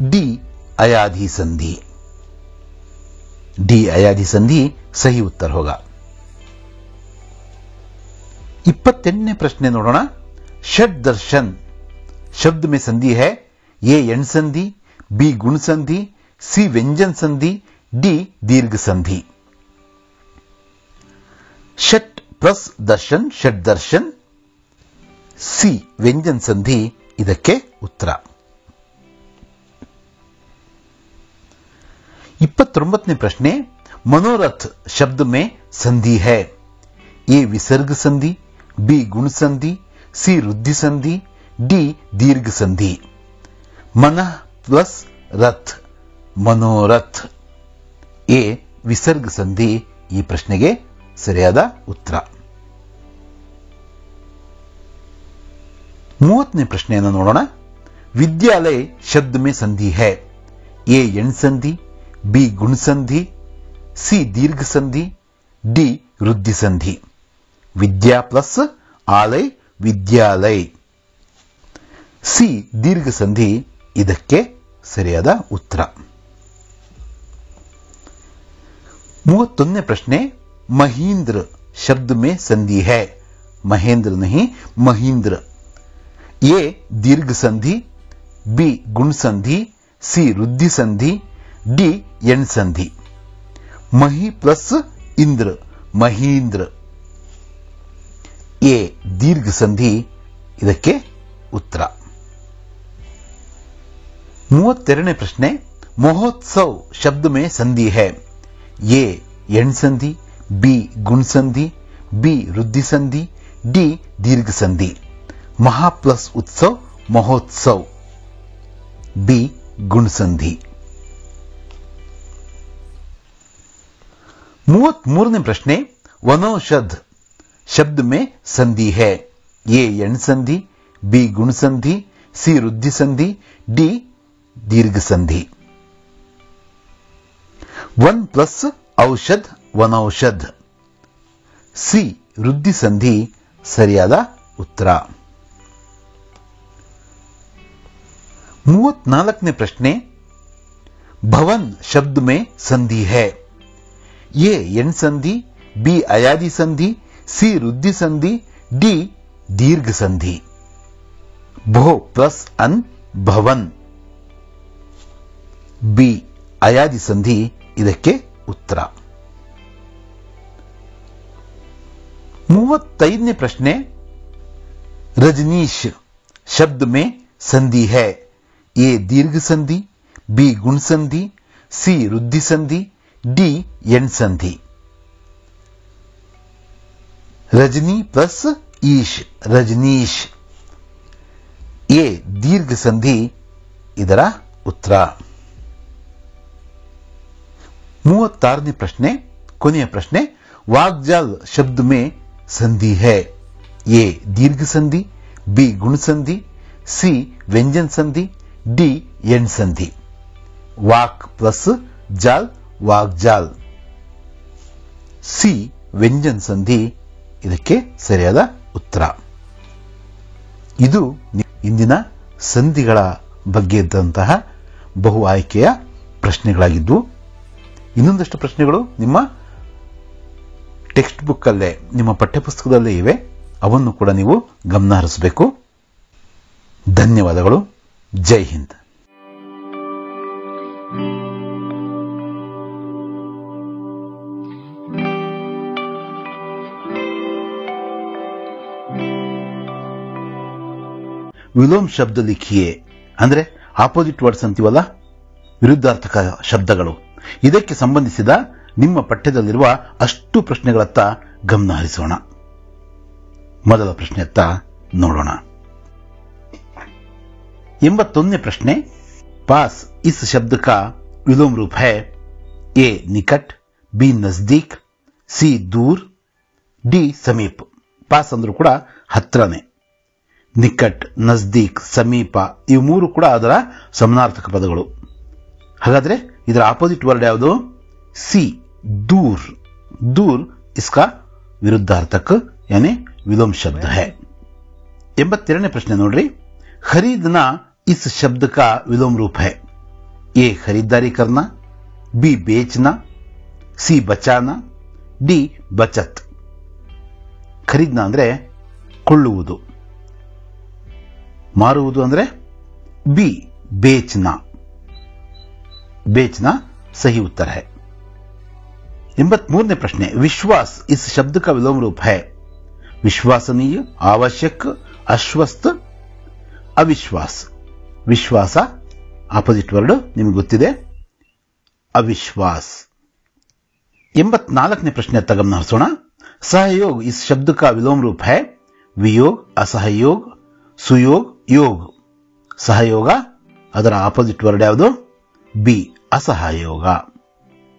डी अयादि संधि। डी अयादि संधि सही उत्तर होगा। 28ನೇ ಪ್ರಶ್ನೆ ನೋಡೋಣ। षड दर्शन शब्द में संधि है। ए एण संधि, बी गुण संधि, सी व्यंजन संधि, डी दीर्घ संधि। षट प्लस दर्शन षड दर्शन, सी व्यंजन संधि ಇದಕ್ಕೆ ಉತ್ತರ। 29ನೇ ಪ್ರಶ್ನೆ। मनोरथ शब्द में संधि है। ए विसर्ग संधि, बी गुण संधि, सी वृद्धि संधि, डी दीर्घ संधि। मन प्लस रथ मनोरथ। ए विसर्ग संधि ಈ ಪ್ರಶ್ನೆಗೆ ಸರಿಯಾದ ಉತ್ತರ। 30ನೇ ಪ್ರಶ್ನೆಯನ್ನು ನೋಡೋಣ। विद्यालय शब्द में संधि है। ए एण संधि, बी गुण संधि, सी दीर्घ संधि, डी वृद्धि संधि। विद्या प्लस आलय विद्यालय, सी दीर्घ संधि ಇದಕ್ಕೆ ಸರಿಯಾದ ಉತ್ತರ। 31ನೇ ಪ್ರಶ್ನೆ। महींद्र शब्द में संधि है। महेंद्र नहीं महींद्र। ए दीर्घ संधि, बी गुण संधि, सी वृद्धि संधि, डी एण संधि। मही प्लस इंद्र महींद्र। ए दीर्घ संधि ಇದಕ್ಕೆ ಉತ್ತರ। 32ನೇ ಪ್ರಶ್ನೆ। महोत्सव शब्द में संधि है। ए एण संधि, बी गुण संधि, बी वृद्धि संधि, डी दीर्घ संधि। महा प्लस उत्सव महोत्सव, बी गुण संधि। 33ನೇ ಪ್ರಶ್ನೆ। वनौषध शब्द में संधि है। ए एण संधि, बी गुण संधि, सी वृद्धि संधि, डी दीर्घ संधि। 1 प्लस ಔಷಧ್ ವನೌಷಧ್. ಸಿ ವೃದ್ಧಿ ಸಂಧಿ ಸರಿಯಾದ ಉತ್ತರ. 34ನೇ ಪ್ರಶ್ನೆ, भवन शब्द में संधि है. ए एण संधि, बी अयादि संधि, सी रुद्धि संधि, डी दीर्घ संधि. भो प्लस अन भवन. बी अयादि संधि ಇದಕ್ಕೆ ಉತ್ತರ. 35ನೇ ಪ್ರಶ್ನೆ, रजनीश शब्द में संधि है. ए दीर्घ संधि, बी गुण संधि, सी रुद्धि संधि, डी एण संधि. रजनी प्लस ईश रजनीश. ए दीर्घ संधि ಇದರ ಉತ್ತರ. 36ನೇ ಪ್ರಶ್ನೆ, ಕೊನೆಯ ಪ್ರಶ್ನೆ, वाग्जाल शब्द में संधि है. ए दीर्घ संधि, बी गुण संधि, सी व्यंजन संधि, डी एण संधि. वाक प्लस जाल वाग्जाल. ಸಿ ವ್ಯಂಜನ್ ಸಂಧಿ ಇದಕ್ಕೆ ಸರಿಯಾದ ಉತ್ತರ. ಇದು ಇಂದಿನ ಸಂಧಿಗಳ ಬಗ್ಗೆ ಇದ್ದಂತಹ ಬಹು ಆಯ್ಕೆಯ ಪ್ರಶ್ನೆಗಳಾಗಿದ್ದು, ಇನ್ನೊಂದಷ್ಟು ಪ್ರಶ್ನೆಗಳು ನಿಮ್ಮ ಟೆಕ್ಸ್ಟ್ ಬುಕ್ ಅಲ್ಲೇ, ನಿಮ್ಮ ಪಠ್ಯಪುಸ್ತಕದಲ್ಲೇ ಇವೆ. ಅವನ್ನು ಕೂಡ ನೀವು ಗಮನ ಹರಿಸಬೇಕು. ಧನ್ಯವಾದಗಳು. ಜೈ ಹಿಂದ್. ವಿಲೋಮ್ ಶಬ್ದ ಲಿಖಿಯೇ ಅಂದ್ರೆ ಆಪೋಸಿಟ್ ವರ್ಡ್ಸ್ ಅಂತೀವಲ್ಲ, ವಿರುದ್ಧಾರ್ಥಕ ಶಬ್ದಗಳು. ಇದಕ್ಕೆ ಸಂಬಂಧಿಸಿದ ನಿಮ್ಮ ಪಠ್ಯದಲ್ಲಿರುವ ಅಷ್ಟು ಪ್ರಶ್ನೆಗಳತ್ತ ಗಮನ ಹರಿಸೋಣ. ಮೊದಲ ಪ್ರಶ್ನೆಯತ್ತ ನೋಡೋಣ. 81ನೇ ಪ್ರಶ್ನೆ, पास इस शब्द का विलोम रूप है. ए निकट, बी नजदीक, सी दूर, डी समीप. ಪಾಸ್ ಅಂದ್ರೂ ಕೂಡ ಹತ್ರನೇ. ನಿಕಟ್, ನಜ್ದೀಕ್, ಸಮೀಪ ಇವು ಮೂರು ಕೂಡ ಅದರ ಸಮಾನಾರ್ಥಕ ಪದಗಳು. ಹಾಗಾದ್ರೆ ಇದರ ಆಪೋಸಿಟ್ ವರ್ಡ್ ಯಾವುದು? ಸಿ दूर. दूर इसका विरुद्धार्थक यानी विलोम शब्द है. 82ನೇ ಪ್ರಶ್ನೆ ನೋಡ್ರಿ. खरीदना इस शब्द का विलोम रूप है. ए खरीदारी करना, बी बेचना, सी बचाना, डी बचत. ಖರೀದ್ನಾ ಅಂದ್ರೆ ಕೊಳ್ಳುವುದು, ಮಾರುವುದು ಅಂದ್ರೆ बी बेचना. बेचना सही उत्तर है. 83ನೇ ಪ್ರಶ್ನೆ, विश्वास इस शब्द का विलोम रूप है. विश्वसनीय, आवश्यक, ಅಶ್ವಸ್ಥ, ಅವಿಶ್ವಾಸ. ವಿಶ್ವಾಸ ಆಪೋಸಿಟ್ ವರ್ಡ್ ನಿಮಗೆ ಗೊತ್ತಿದೆ, ಅವಿಶ್ವಾಸ್. 84ನೇ ಪ್ರಶ್ನೆ ಅತ್ತ ಗಮನ ಹರಿಸೋಣ. सहयोग इस शब्द का विलोम रूप है. वियोग, असहयोग, सुयोग, योग. ಸಹಯೋಗ ಅದರ ಆಪೋಸಿಟ್ ವರ್ಡ್ ಯಾವುದು? ಬಿ ಅಸಹಯೋಗ.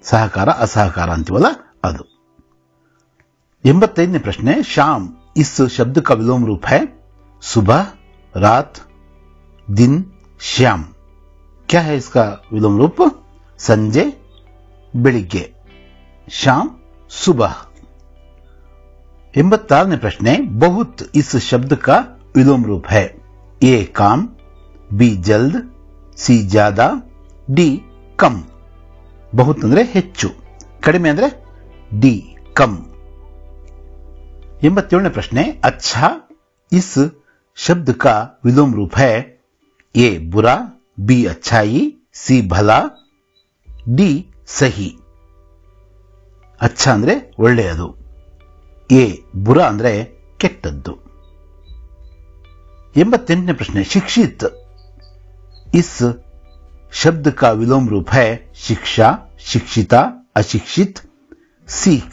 ಸಹಕಾರ ಅಸಹಕಾರ ಅಂತೀವಲ್ಲ ಅದು. 85ನೇ ಪ್ರಶ್ನೆ, शाम इस शब्द का विलोम रूप है. सुबह, रात, दिन, श्याम. क्या है इसका विलोम रूप? संजय, ಬೆಳಿಗ್ಗೆ. शाम, सुबह. 86ನೇ ಪ್ರಶ್ನೆ, बहुत इस शब्द का विलोम रूप है. ए काम, बी जल्द, ಸಿ ज्यादा, ಡಿ कम. ಬಹುತ್ ಅಂದ್ರೆ ಹೆಚ್ಚು, ಕಡಿಮೆ ಅಂದ್ರೆ ಡಿ ಕಮ್. 87ನೇ ಪ್ರಶ್ನೆ, अच्छा इस शब्द का विलोम रूप है. ए बुरा, बी अच्छाई, सी भला, ಡಿ ಸಹಿ. अच्छा ಅಂದ್ರೆ ಒಳ್ಳೆಯದು, ಎ ಬುರಾ ಅಂದ್ರೆ ಕೆಟ್ಟದ್ದು. 88ನೇ ಪ್ರಶ್ನೆ, शिक्षित इस शब्द का विलोम रूप है. शिक्षा, शिक्षिता, अशिक्षित, सीख.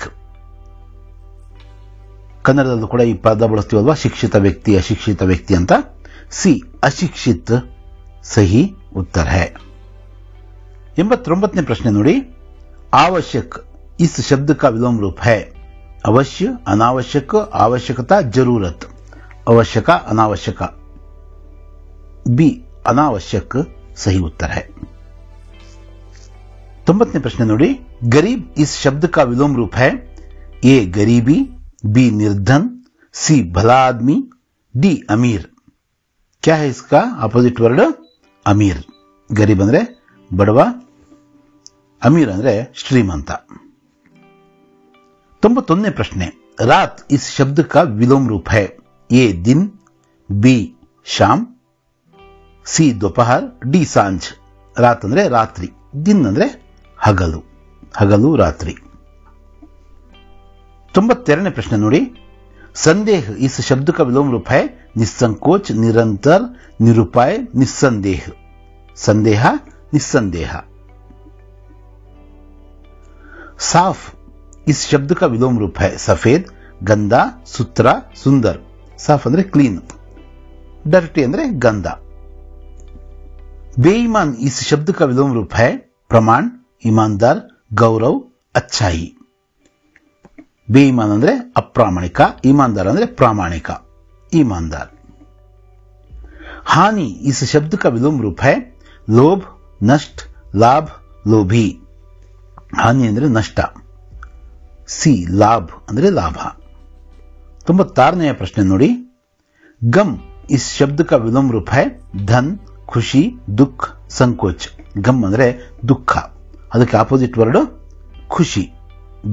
ಕನ್ನಡದಲ್ಲೂ ಕೂಡ ಈ ಪದ ಬಳಸ್ತೀವಲ್ವಾ, ಶಿಕ್ಷಿತ ವ್ಯಕ್ತಿ, ಅಶಿಕ್ಷಿತ ವ್ಯಕ್ತಿ ಅಂತ. ಸಿ ಅಶಿಕ್ಷಿತ್ ಸಹಿ ಉತ್ತರ है. 89ನೇ ಪ್ರಶ್ನೆ ನೋಡಿ. आवश्यक इस शब्द का विलोम रूप है. अवश्य, अनावश्यक, आवश्यकता, जरूरत. आवश्यक, अनावश्यक, बी अनावश्यक सही उत्तर है. 90ನೇ ಪ್ರಶ್ನೆ ನೋಡಿ, गरीब इस शब्द का विलोम रूप है ए गरीबी, बी निर्धन, सी भला आदमी, डी अमीर। क्या है इसका अपोजिट वर्ड? अमीर। गरीब ಅಂದ್ರೆ ಬಡವ, अमीर ಅಂದ್ರೆ ಶ್ರೀಮಂತ। 91ನೇ ಪ್ರಶ್ನೆ, रात इस शब्द का विलोम रूप है ए दिन, बी शाम, सी दोपहर, डी सांझ। रात ಅಂದ್ರೆ ರಾತ್ರಿ, दिन ಅಂದ್ರೆ ಹಗಲು, ಹಗಲು ರಾತ್ರಿ। 92ನೇ ಪ್ರಶ್ನೆ ನೋಡಿ, संदेह इस शब्द का विलोम रूप है निसंकोच, निरंतर, निरुपाय, निस्संदेह। संदेह निस्संदेह। साफ इस शब्द का विलोम रूप है सफेद, गंदा, सुथरा, सुंदर। साफ ಅಂದ್ರೆ ಕ್ಲೀನ್, डर्टी ಅಂದ್ರೆ गंदा। बेईमान इस शब्द का विलोम रूप है प्रमाण, ईमानदार, गौरव, अच्छाई। बेईमान ಅಂದ್ರೆ ಅಪ್ರಾಮಾಣಿಕ, ईमानदार ಅಂದ್ರೆ ಪ್ರಾಮಾಣಿಕ, ईमानदार। हानि इस शब्द का विलोम रूप है लोभ, नष्ट, लाभ, लोभी। हानि ಅಂದ್ರೆ ನಷ್ಟ, ಸಿ ಲಾಭ ಅಂದ್ರೆ ಲಾಭ। 96ನೇ ಪ್ರಶ್ನೆ ನೋಡಿ, गम इस शब्द का विलोम रूप है धन, खुशी, दुख, संकोच। गम ಅಂದ್ರೆ ದುಃಖ, ಅದಕ್ಕೆ ಆಪೋಸಿಟ್ ವರ್ಡ್ ಖುಷಿ,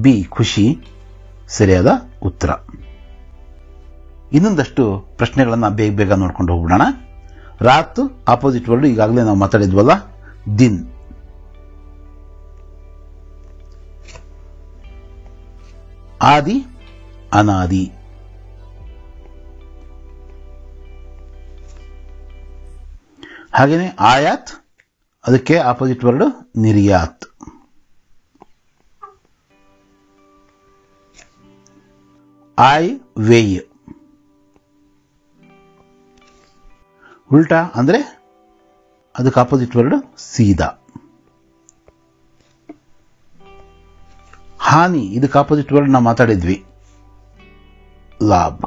ಬಿ ಖುಷಿ ಸರಿಯಾದ ಉತ್ತರ। ಇನ್ನೊಂದಷ್ಟು ಪ್ರಶ್ನೆಗಳನ್ನ ಬೇಗ ಬೇಗ ನೋಡ್ಕೊಂಡು ಹೋಗ್ಬಿಡೋಣ। ರಾತ್ ಆಪೋಸಿಟ್ ವರ್ಡ್ ಈಗಾಗಲೇ ನಾವು ಮಾತಾಡಿದ್ವಲ್ಲ, ದಿನ್। ಆದಿ ಅನಾದಿ, ಹಾಗೇನೆ ಆಯಾತ್ ಅದಕ್ಕೆ ಆಪೋಸಿಟ್ ವರ್ಡ್ ನಿರ್ಯಾತ್। ಆಯ್ ವೇಯ್, ಉಲ್ಟಾ ಅಂದ್ರೆ ಅದಕ್ಕೆ ಆಪೋಸಿಟ್ ವರ್ಡ್ ಸೀದಾ। ಹಾನಿ ಇದಕ್ಕೆ ಆಪೋಸಿಟ್ ವರ್ಡ್ ನಾವು ಮಾತಾಡಿದ್ವಿ, ಲಾಭ।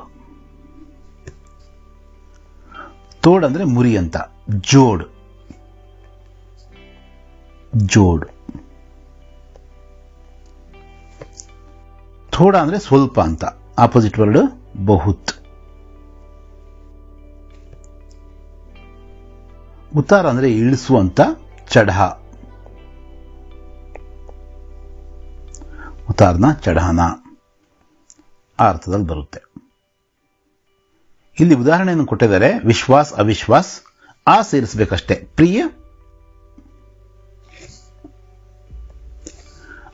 ತೋಡ್ ಅಂದ್ರೆ ಮುರಿ ಅಂತ, ಜೋಡ್, ಜೋಡ್। ಥೋಡ ಅಂದ್ರೆ ಸ್ವಲ್ಪ ಅಂತ, ಆಪೋಸಿಟ್ ವರ್ಡ್ ಬಹುತ್। ಉತ್ತಾರ ಅಂದ್ರೆ ಇಳಿಸುವಂತ, ಚಢ, ಉತ್ತಾರನ ಚಢಾನ ಆ ಅರ್ಥದಲ್ಲಿ ಬರುತ್ತೆ। ಇಲ್ಲಿ ಉದಾಹರಣೆಯನ್ನು ಕೊಟ್ಟಿದ್ದಾರೆ, ವಿಶ್ವಾಸ್, ಅವಿಶ್ವಾಸ್, ಆ ಸೇರಿಸಬೇಕಷ್ಟೇ। ಪ್ರಿಯ,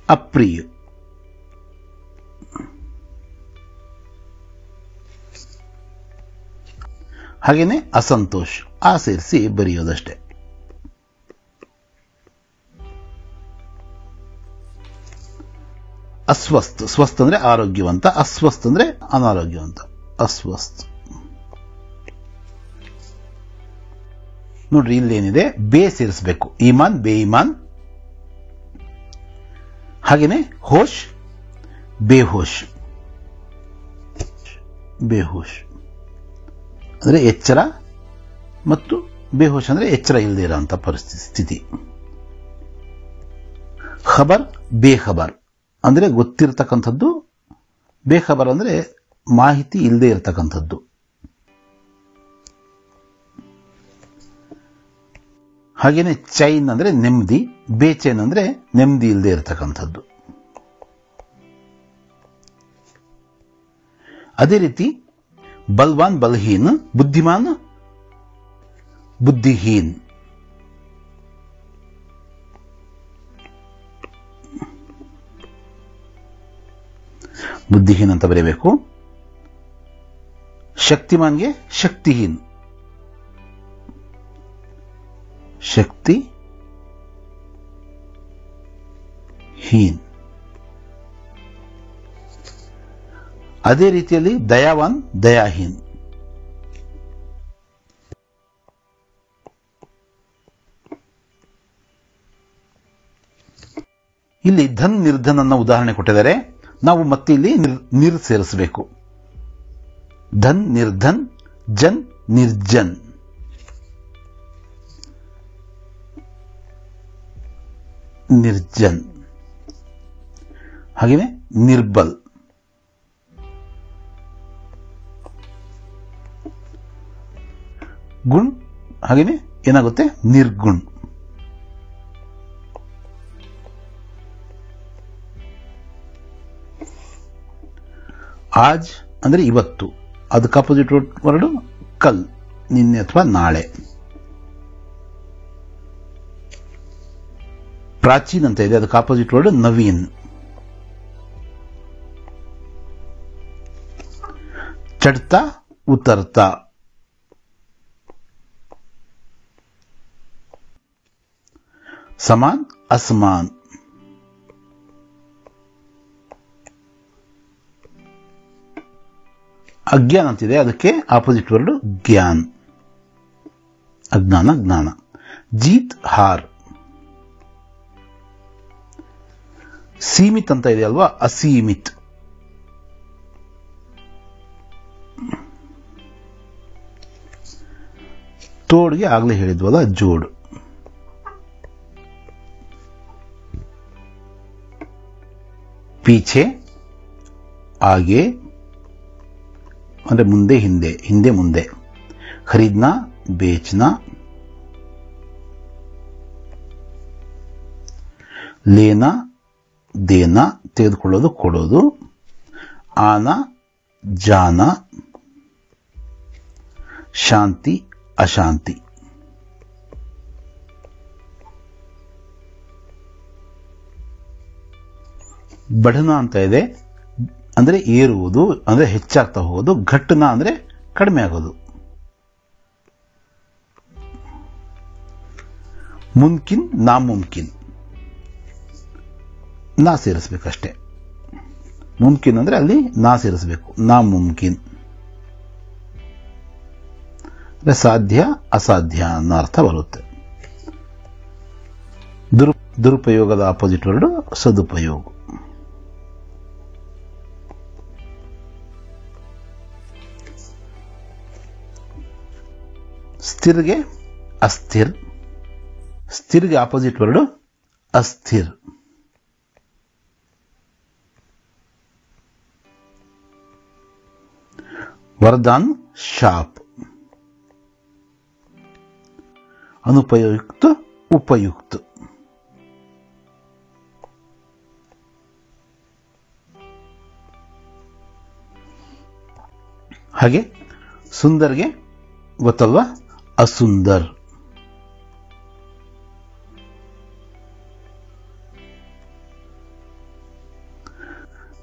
ಅಪ್ರಿಯ, ಹಾಗೇನೆ ಅಸಂತೋಷ್, ಆ ಸೇರಿಸಿ ಬರೆಯೋದಷ್ಟೇ। ಅಸ್ವಸ್ಥ, ಸ್ವಸ್ಥ ಅಂದ್ರೆ ಆರೋಗ್ಯವಂತ, ಅಸ್ವಸ್ಥ ಅಂದ್ರೆ ಅನಾರೋಗ್ಯವಂತ, ಅಸ್ವಸ್ಥ। ನೋಡ್ರಿ ಇಲ್ಲೇನಿದೆ, ಬೇ ಸೇರಿಸಬೇಕು, ಈಮಾನ್, ಬೇಯಿಮಾನ್, ಹಾಗೇನೆ ಹೋಶ್, ಬೇಹೋಶ್, ಬೇಹೋಶ್ ಅಂದ್ರೆ ಎಚ್ಚರ, ಮತ್ತು ಬೇಹೋಶ್ ಅಂದ್ರೆ ಎಚ್ಚರ ಇಲ್ಲದೆ ಇರೋಂಥ ಪರಿಸ್ಥಿತಿ। ಖಬರ್, ಬೇಖಬರ್ ಅಂದ್ರೆ ಗೊತ್ತಿರತಕ್ಕಂಥದ್ದು, ಬೇಖಬರ್ ಅಂದ್ರೆ ಮಾಹಿತಿ ಇಲ್ಲದೆ ಇರತಕ್ಕಂಥದ್ದು। ಹಾಗೇನೆ ಚೈನ್ ಅಂದ್ರೆ ನೆಮ್ಮದಿ, ಬೇಚೈನ್ ಅಂದ್ರೆ ನೆಮ್ಮದಿ ಇಲ್ಲದೆ ಇರತಕ್ಕಂಥದ್ದು। ಅದೇ ರೀತಿ ಬಲ್ವಾನ್, ಬಲಹೀನ್, ಬುದ್ಧಿಮಾನ್, ಬುದ್ಧಿಹೀನ್। ಬುದ್ಧಿಹೀನ್ ಅಂತ ಬರೀಬೇಕು। ಶಕ್ತಿಮಾನ್ಗೆ ಶಕ್ತಿಹೀನ್, ಶಕ್ತಿ ಹೀನ್। ಅದೇ ರೀತಿಯಲ್ಲಿ ದಯಾವಾನ್, ದಯಾಹೀನ್। ಇಲ್ಲಿ ಧನ್, ನಿರ್ಧನ್ ಅನ್ನೋ ಉದಾಹರಣೆ ಕೊಟ್ಟಿದ್ದಾರೆ, ನಾವು ಮತ್ತೆ ಇಲ್ಲಿ ನಿರ್ ಸೇರಿಸಬೇಕು। ಧನ್, ನಿರ್ಧನ್, ಜನ್, ನಿರ್ಜನ್। ನಿರ್ಜನ್. ಹಾಗೆಯೇ ನಿರ್ಬಲ್. ಗುಣ್ ಹಾಗೆಯೇ ಏನಾಗುತ್ತೆ ನಿರ್ಗುಣ್. ಆಜ್ ಅಂದ್ರೆ ಇವತ್ತು, ಅದಕ್ಕೆ ಅಪೋಸಿಟ್ ವರ್ಡ್ ಕಲ್, ನಿನ್ನೆ ಅಥವಾ ನಾಳೆ. ಪ್ರಾಚೀನ್ ಅಂತ ಇದೆ, ಅದಕ್ಕೆ ಆಪೋಸಿಟ್ ವರ್ಡ್ ನವೀನ್. ಚಡ್ತಾ ಉತ್ತರ್ತಾ. ಸಮಾನ್ ಅಸಮಾನ್. ಅಜ್ಞಾನ ಅಂತಿದೆ, ಅದಕ್ಕೆ ಆಪೋಸಿಟ್ ವರ್ಡ್ ಜ್ಞಾನ್, ಅಜ್ಞಾನ ಜ್ಞಾನ. ಜೀತ್ ಹಾರ್. ಸೀಮಿತ್ ಅಂತ ಇದೆ ಅಲ್ವಾ, ಅಸೀಮಿತ್. ತೋಡ್ಗೆ ಆಗ್ಲೇ ಹೇಳಿದ್ವಲ್ಲ ಜೋಡ್. ಪೀಛೆ ಆಗೆ ಅಂದ್ರೆ ಮುಂದೆ ಹಿಂದೆ, ಹಿಂದೆ ಮುಂದೆ. ಖರೀದ್ನಾ ಬೇಚ್ನಾ. ಲೇನಾ ದೇನಾ ತೆಗೆದುಕೊಳ್ಳೋದು ಕೊಡೋದು. ಆನಾ ಜಾನಾ. ಶಾಂತಿ ಅಶಾಂತಿ. ಬಢನ ಅಂತ ಇದೆ, ಅಂದ್ರೆ ಏರುವುದು, ಅಂದ್ರೆ ಹೆಚ್ಚಾಗ್ತಾ ಹೋಗೋದು. ಘಟನ ಅಂದ್ರೆ ಕಡಿಮೆ ಆಗೋದು. ಮುಮ್ಕಿನ್ ನಾಮುಮ್ಕಿನ್. ನಾ ಸೇರಿಸಬೇಕಷ್ಟೇ. ಮುಮ್ಕಿನ್ ಅಂದ್ರೆ ಅಲ್ಲಿ ನಾ ಸೇರಿಸಬೇಕು. ನಾಮುಮ್ಕಿನ್ ಅಂದ್ರೆ ಸಾಧ್ಯ ಅಸಾಧ್ಯ ಅನ್ನೋ ಅರ್ಥ ಬರುತ್ತೆ. ದುರುಪಯೋಗದ ಆಪೋಸಿಟ್ ವರ್ಡ್ ಸದುಪಯೋಗ. ಸ್ಥಿರ್ಗೆ ಅಸ್ಥಿರ್. ಸ್ಥಿರ್ಗೆ ಆಪೋಸಿಟ್ ವರ್ಡ್ ಅಸ್ಥಿರ್. ವರದಾನ್ ಶಾಪ್. ಅನುಪಯುಕ್ತ ಉಪಯುಕ್ತ. ಹಾಗೆ ಸುಂದರ್ಗೆ ಗೊತ್ತಲ್ವಾ, ಅಸುಂದರ್.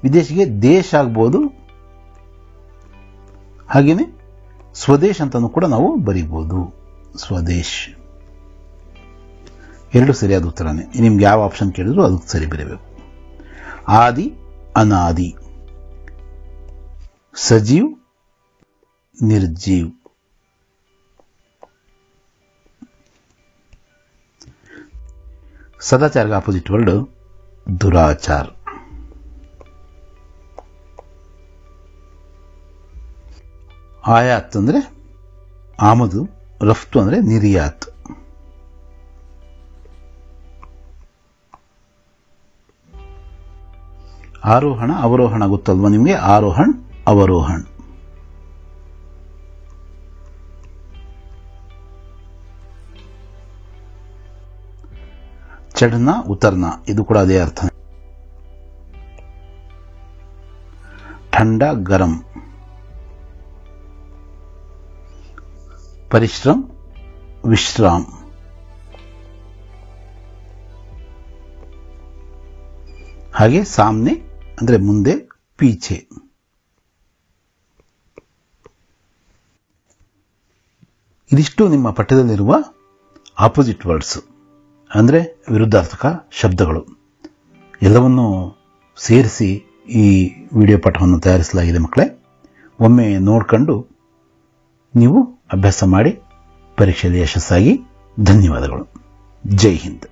ವಿದೇಶಿಗೆ ದೇಶ ಆಗ್ಬೋದು, ಹಾಗೇನೆ ಸ್ವದೇಶ್ ಅಂತಾನು ಕೂಡ ನಾವು ಬರೀಬಹುದು. ಸ್ವದೇಶ್ ಎರಡು ಸರಿಯಾದ ಉತ್ತರನೇ. ನಿಮ್ಗೆ ಯಾವ ಆಪ್ಷನ್ ಕೇಳಿದ್ರು ಅದಕ್ಕೆ ಸರಿ ಬರೀಬೇಕು. ಆದಿ ಅನಾದಿ. ಸಜೀವ್ ನಿರ್ಜೀವ್. ಸದಾಚಾರಕ್ಕೆ opposite word ದುರಾಚಾರ್. ಆಯಾತ್ ಅಂದ್ರೆ ಆಮದು, ರಫ್ತು ಅಂದ್ರೆ ನಿರ್ಯಾತ್. ಆರೋಹಣ ಅವರೋಹಣ ಗೊತ್ತಲ್ವಾ ನಿಮಗೆ, ಆರೋಹಣ್ ಅವರೋಹಣ್. ಚಢನಾ ಉತರ್ನಾ, ಇದು ಕೂಡ ಅದೇ ಅರ್ಥ. ठंडा गरम. परिश्रम विश्राम. ಹಾಗೆ ಸಾಮ್ನೆ ಅಂದ್ರೆ ಮುಂದೆ, ಪೀಛೆ. ಇದಿಷ್ಟು ನಿಮ್ಮ ಪಠ್ಯದಲ್ಲಿರುವ ಆಪೋಸಿಟ್ ವರ್ಡ್ಸ್ ಅಂದ್ರೆ ವಿರುದ್ಧಾರ್ಥಕ ಶಬ್ದಗಳು. ಎಲ್ಲವನ್ನೂ ಸೇರಿಸಿ ಈ ವಿಡಿಯೋ ಪಾಠವನ್ನು ತಯಾರಿಸಲಾಗಿದೆ ಮಕ್ಕಳೇ. ಒಮ್ಮೆ ನೋಡ್ಕೊಂಡು ನೀವು ಅಭ್ಯಾಸ ಮಾಡಿ ಪರೀಕ್ಷೆಯಲ್ಲಿ ಯಶಸ್ಸಾಗಿ. ಧನ್ಯವಾದಗಳು. ಜೈ ಹಿಂದ್.